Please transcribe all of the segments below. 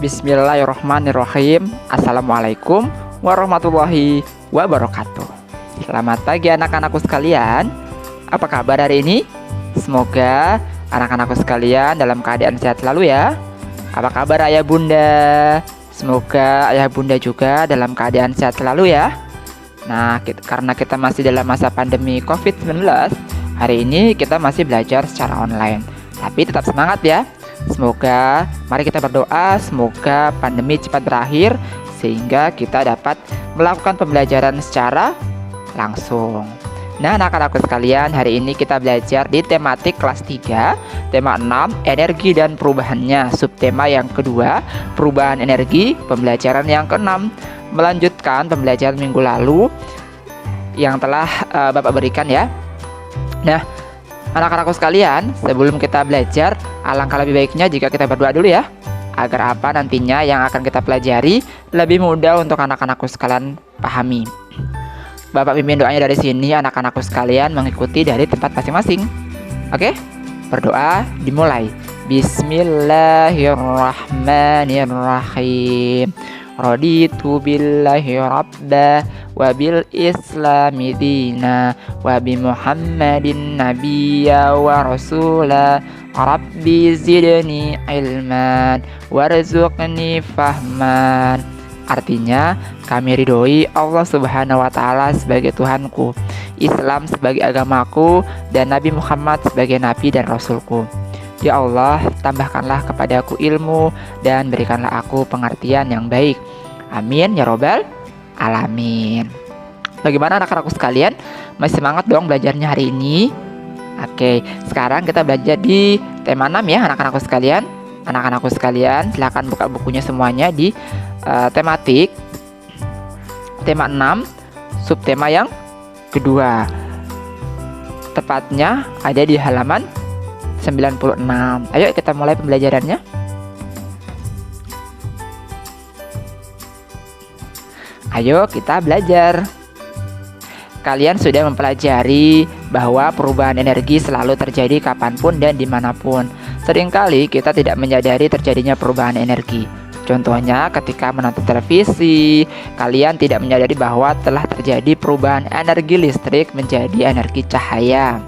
Bismillahirrahmanirrahim. Assalamualaikum warahmatullahi wabarakatuh. Selamat pagi anak-anakku sekalian. Apa kabar hari ini? Semoga anak-anakku sekalian dalam keadaan sehat selalu ya. Apa kabar ayah bunda? Semoga ayah bunda juga dalam keadaan sehat selalu ya. Nah, karena kita masih dalam masa pandemi COVID-19, hari ini kita masih belajar secara online. Tapi tetap semangat ya. Semoga, mari kita berdoa, semoga pandemi cepat berakhir sehingga kita dapat melakukan pembelajaran secara langsung. Nah, anak-anakku sekalian, hari ini kita belajar di tematik kelas 3, tema 6, energi dan perubahannya. Subtema yang kedua, perubahan energi, pembelajaran yang ke-6. Melanjutkan pembelajaran minggu lalu yang telah Bapak berikan ya. Nah, anak-anakku sekalian, sebelum kita belajar, alangkah lebih baiknya jika kita berdoa dulu ya, agar apa nantinya yang akan kita pelajari lebih mudah untuk anak-anakku sekalian pahami. Bapak pimpin doanya dari sini, anak-anakku sekalian mengikuti dari tempat masing-masing. Oke? Berdoa dimulai. Bismillahirrahmanirrahim. Raditu billahi rabba wa bil islami dina wa bi muhammadin nabiyya wa rasula rabbi zidni ilman warzuqni fahman. Artinya, kami ridhoi Allah Subhanahu wa Ta'ala sebagai Tuhanku, Islam sebagai agamaku, dan Nabi Muhammad sebagai Nabi dan Rasulku. Ya Allah, tambahkanlah kepadaku ilmu dan berikanlah aku pengertian yang baik. Amin ya robbal alamin. Bagaimana anak-anakku sekalian? Masih semangat dong belajarnya hari ini? Oke, sekarang kita belajar di tema 6 ya anak-anakku sekalian. Anak-anakku sekalian, silakan buka bukunya semuanya di tematik tema 6, subtema yang kedua. Tepatnya ada di halaman 96. Ayo kita mulai pembelajarannya. Ayo kita belajar. Kalian sudah mempelajari bahwa perubahan energi selalu terjadi kapanpun dan dimanapun. Seringkali kita tidak menyadari terjadinya perubahan energi. Contohnya ketika menonton televisi, kalian tidak menyadari bahwa telah terjadi perubahan energi listrik menjadi energi cahaya.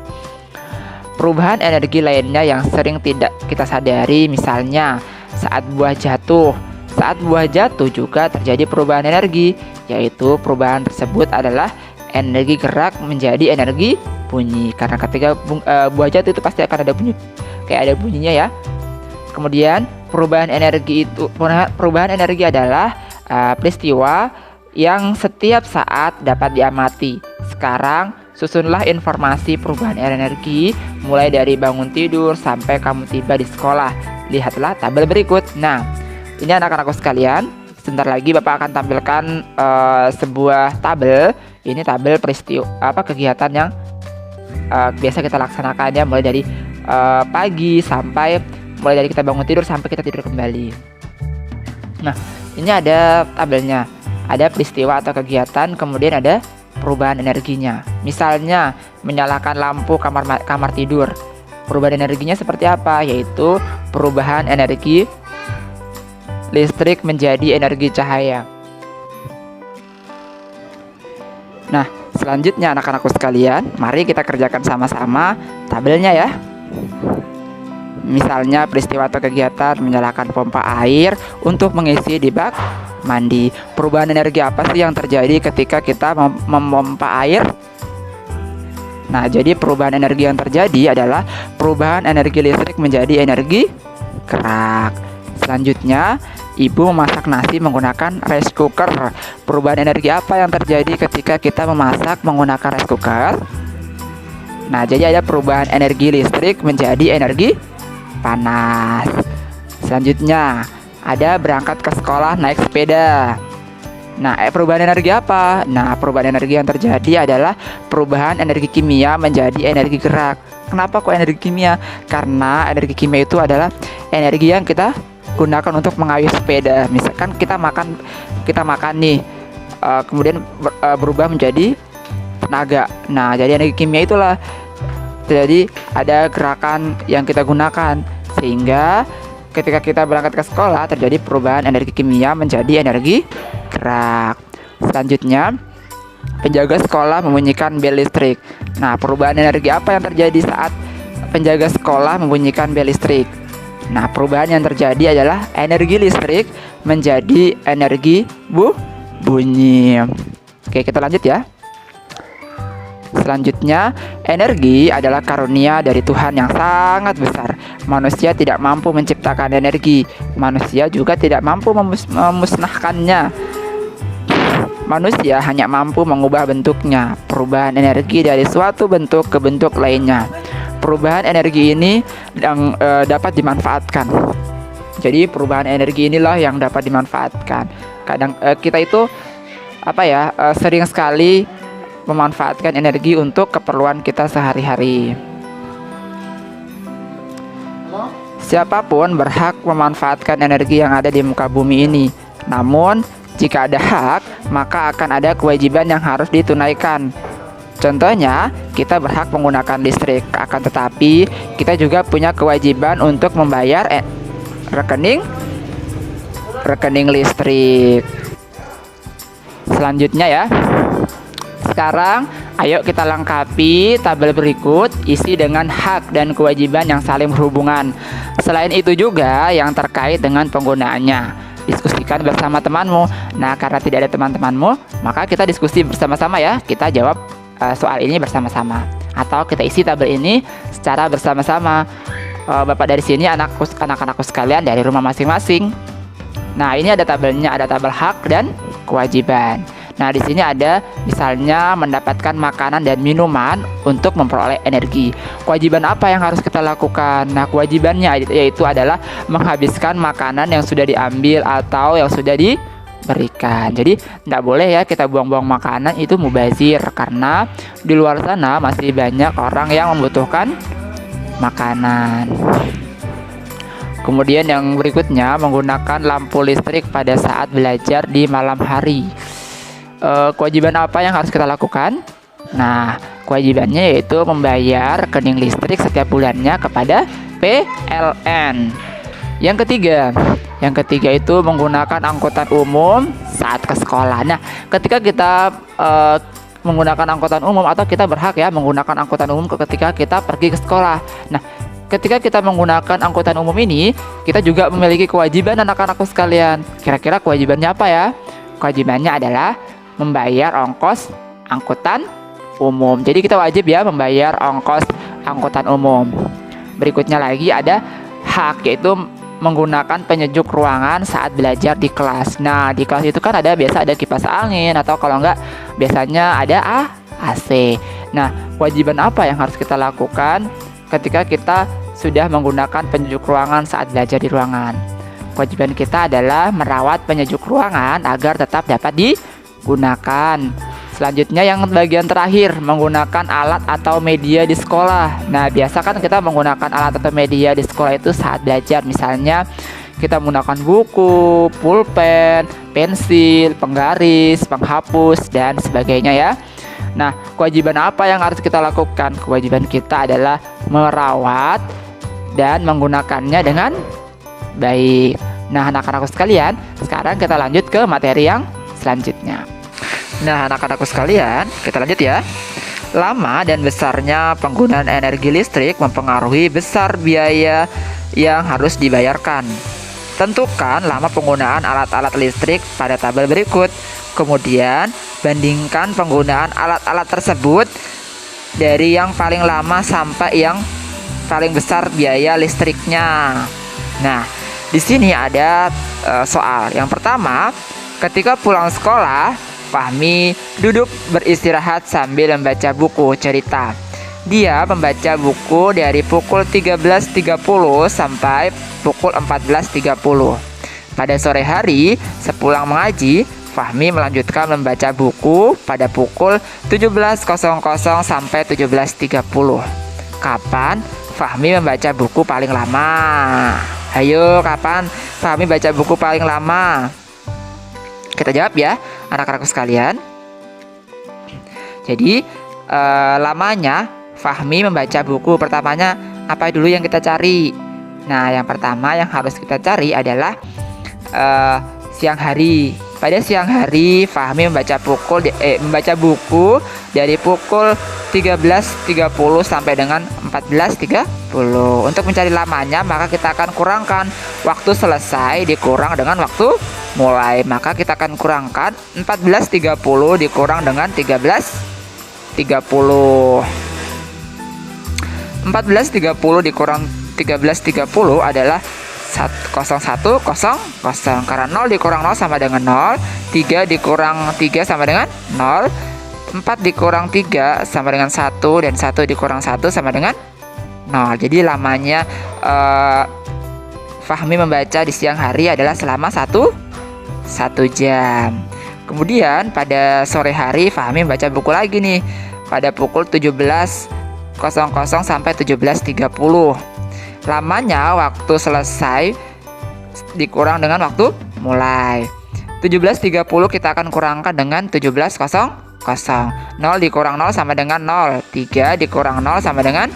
Perubahan energi lainnya yang sering tidak kita sadari, misalnya saat buah jatuh. Saat buah jatuh juga terjadi perubahan energi, yaitu perubahan tersebut adalah energi gerak menjadi energi bunyi. Karena ketika buah jatuh itu pasti akan ada bunyi, kayak ada bunyinya ya. Kemudian perubahan energi adalah peristiwa yang setiap saat dapat diamati. Sekarang susunlah informasi perubahan energi mulai dari bangun tidur sampai kamu tiba di sekolah. Lihatlah tabel berikut. Nah, ini anak-anakku sekalian, sebentar lagi Bapak akan tampilkan sebuah tabel. Ini tabel peristiwa kegiatan yang biasa kita laksanakan ya, mulai dari pagi mulai dari kita bangun tidur sampai kita tidur kembali. Nah, ini ada tabelnya. Ada peristiwa atau kegiatan, kemudian ada perubahan energinya. Misalnya, menyalakan lampu kamar tidur. Perubahan energinya seperti apa? Yaitu perubahan energi listrik menjadi energi cahaya. Nah, selanjutnya anak-anakku sekalian, mari kita kerjakan sama-sama tabelnya ya. Misalnya peristiwa atau kegiatan menyalakan pompa air untuk mengisi di bak mandi. Perubahan energi apa sih yang terjadi ketika kita memompa air? Nah, jadi perubahan energi yang terjadi adalah perubahan energi listrik menjadi energi gerak. Selanjutnya, ibu memasak nasi menggunakan rice cooker. Perubahan energi apa yang terjadi ketika kita memasak menggunakan rice cooker? Nah, jadi ada perubahan energi listrik menjadi energi panas. Selanjutnya, ada berangkat ke sekolah naik sepeda. Nah, perubahan energi apa? Nah, perubahan energi yang terjadi adalah perubahan energi kimia menjadi energi gerak. Kenapa kok energi kimia? Karena energi kimia itu adalah energi yang kita gunakan untuk mengayuh sepeda. Misalkan kita makan nih, kemudian berubah menjadi tenaga. Nah, jadi energi kimia itulah. Jadi ada gerakan yang kita gunakan sehingga ketika kita berangkat ke sekolah terjadi perubahan energi kimia menjadi energi gerak. Selanjutnya, penjaga sekolah membunyikan bel listrik. Nah, perubahan energi apa yang terjadi saat penjaga sekolah membunyikan bel listrik? Nah, perubahan yang terjadi adalah energi listrik menjadi energi bunyi. Oke, kita lanjut ya. Selanjutnya, energi adalah karunia dari Tuhan yang sangat besar. Manusia tidak mampu menciptakan energi. Manusia juga tidak mampu memusnahkannya. Manusia hanya mampu mengubah bentuknya, perubahan energi dari suatu bentuk ke bentuk lainnya. Perubahan energi ini yang dapat dimanfaatkan. Jadi perubahan energi inilah yang dapat dimanfaatkan. Kadang kita itu sering sekali memanfaatkan energi untuk keperluan kita sehari-hari. Siapapun berhak memanfaatkan energi yang ada di muka bumi ini. Namun, jika ada hak, maka akan ada kewajiban yang harus ditunaikan. Contohnya, kita berhak menggunakan listrik, akan tetapi kita juga punya kewajiban untuk membayar rekening listrik. Selanjutnya ya. Sekarang, ayo kita lengkapi tabel berikut isi dengan hak dan kewajiban yang saling berhubungan. Selain itu juga yang terkait dengan penggunaannya. Diskusikan bersama temanmu. Nah, karena tidak ada teman-temanmu, maka kita diskusi bersama-sama ya. Kita jawab soal ini bersama-sama. Atau kita isi tabel ini secara bersama-sama. Bapak dari sini, anak-anakku sekalian dari rumah masing-masing. Nah, ini ada tabelnya, ada tabel hak dan kewajiban. Nah, di sini ada misalnya mendapatkan makanan dan minuman untuk memperoleh energi. Kewajiban apa yang harus kita lakukan? Nah, kewajibannya yaitu adalah menghabiskan makanan yang sudah diambil atau yang sudah diberikan. Jadi, tidak boleh ya kita buang-buang makanan, itu mubazir. Karena di luar sana masih banyak orang yang membutuhkan makanan. Kemudian yang berikutnya, menggunakan lampu listrik pada saat belajar di malam hari. Kewajiban apa yang harus kita lakukan? Nah, kewajibannya yaitu membayar rekening listrik setiap bulannya kepada PLN. Yang ketiga itu menggunakan angkutan umum saat ke sekolah. Nah, ketika kita menggunakan angkutan umum atau kita berhak ya menggunakan angkutan umum ketika kita pergi ke sekolah. Nah, ketika kita menggunakan angkutan umum ini, kita juga memiliki kewajiban anak-anakku sekalian. Kira-kira kewajibannya apa ya? Kewajibannya adalah membayar ongkos angkutan umum. Jadi kita wajib ya membayar ongkos angkutan umum. Berikutnya lagi ada hak, yaitu menggunakan penyejuk ruangan saat belajar di kelas. Nah, di kelas itu kan biasa ada kipas angin atau kalau enggak biasanya ada AC. Nah, kewajiban apa yang harus kita lakukan ketika kita sudah menggunakan penyejuk ruangan saat belajar di ruangan? Kewajiban kita adalah merawat penyejuk ruangan agar tetap dapat digunakan. Selanjutnya yang bagian terakhir, menggunakan alat atau media di sekolah. Nah, biasa kan kita menggunakan alat atau media di sekolah itu saat belajar. Misalnya kita menggunakan buku, pulpen, pensil, penggaris, penghapus, dan sebagainya ya. Nah, kewajiban apa yang harus kita lakukan? Kewajiban kita adalah merawat dan menggunakannya dengan baik. Nah, anak-anakku sekalian, sekarang kita lanjut ke materi yang selanjutnya. Nah, anak-anakku sekalian, kita lanjut ya. Lama dan besarnya penggunaan energi listrik mempengaruhi besar biaya yang harus dibayarkan. Tentukan lama penggunaan alat-alat listrik pada tabel berikut. Kemudian, bandingkan penggunaan alat-alat tersebut dari yang paling lama sampai yang paling besar biaya listriknya. Nah, di sini ada soal. Yang pertama, ketika pulang sekolah, Fahmi duduk beristirahat sambil membaca buku cerita. Dia membaca buku dari pukul 13.30 sampai pukul 14.30. Pada sore hari, sepulang mengaji, Fahmi melanjutkan membaca buku pada pukul 17.00 sampai 17.30. Kapan Fahmi membaca buku paling lama? Ayo, kapan Fahmi baca buku paling lama? Kita jawab ya, anak-anakku sekalian. Jadi, lamanya Fahmi membaca buku pertamanya apa dulu yang kita cari? Nah, yang pertama yang harus kita cari adalah siang hari. Pada siang hari, Fahmi membaca buku dari pukul 13.30 sampai dengan 14.30. Untuk mencari lamanya, maka kita akan kurangkan waktu selesai dikurang dengan waktu mulai. Maka kita akan kurangkan 14.30 dikurang dengan 13.30. 14.30 dikurang 13.30 adalah 0100, karena 0 dikurang 0 sama dengan 0, 3 dikurang 3 sama dengan 0, 4 dikurang 3 sama dengan 1, dan 1 dikurang 1 sama dengan 0. Jadi lamanya Fahmi membaca di siang hari adalah selama 1 jam. Kemudian pada sore hari Fahmi membaca buku lagi nih pada pukul 17.00 sampai 17.30. Lamanya waktu selesai dikurang dengan waktu mulai. 17.30 kita akan kurangkan dengan 17.00. 0 dikurang 0 sama dengan 0. 3 dikurang 0 sama dengan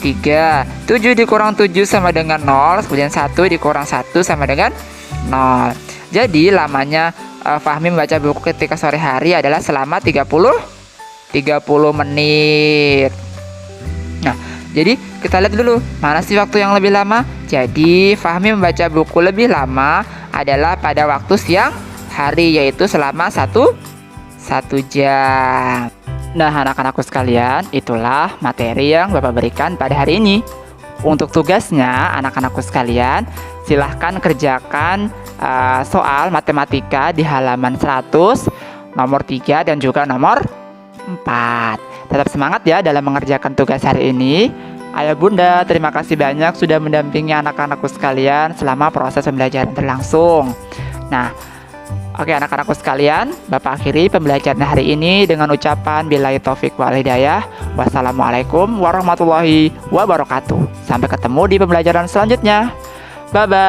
3. 7 dikurang 7 sama dengan 0. Kemudian 1 dikurang 1 sama dengan 0. Jadi lamanya Fahmi membaca buku ketika sore hari adalah selama 30 menit. Nah, jadi kita lihat dulu mana sih waktu yang lebih lama. Jadi Fahmi membaca buku lebih lama adalah pada waktu siang hari, yaitu selama 1 jam. Nah, anak-anakku sekalian, itulah materi yang Bapak berikan pada hari ini. Untuk tugasnya, anak-anakku sekalian, silahkan kerjakan soal matematika di halaman 100, nomor 3 dan juga nomor 4. Tetap semangat ya dalam mengerjakan tugas hari ini. Ayah bunda, terima kasih banyak sudah mendampingi anak-anakku sekalian selama proses pembelajaran berlangsung. Nah, oke anak-anakku sekalian, Bapak akhiri pembelajaran hari ini dengan ucapan billahi taufik wal hidayah. Wassalamualaikum warahmatullahi wabarakatuh. Sampai ketemu di pembelajaran selanjutnya. Bye-bye.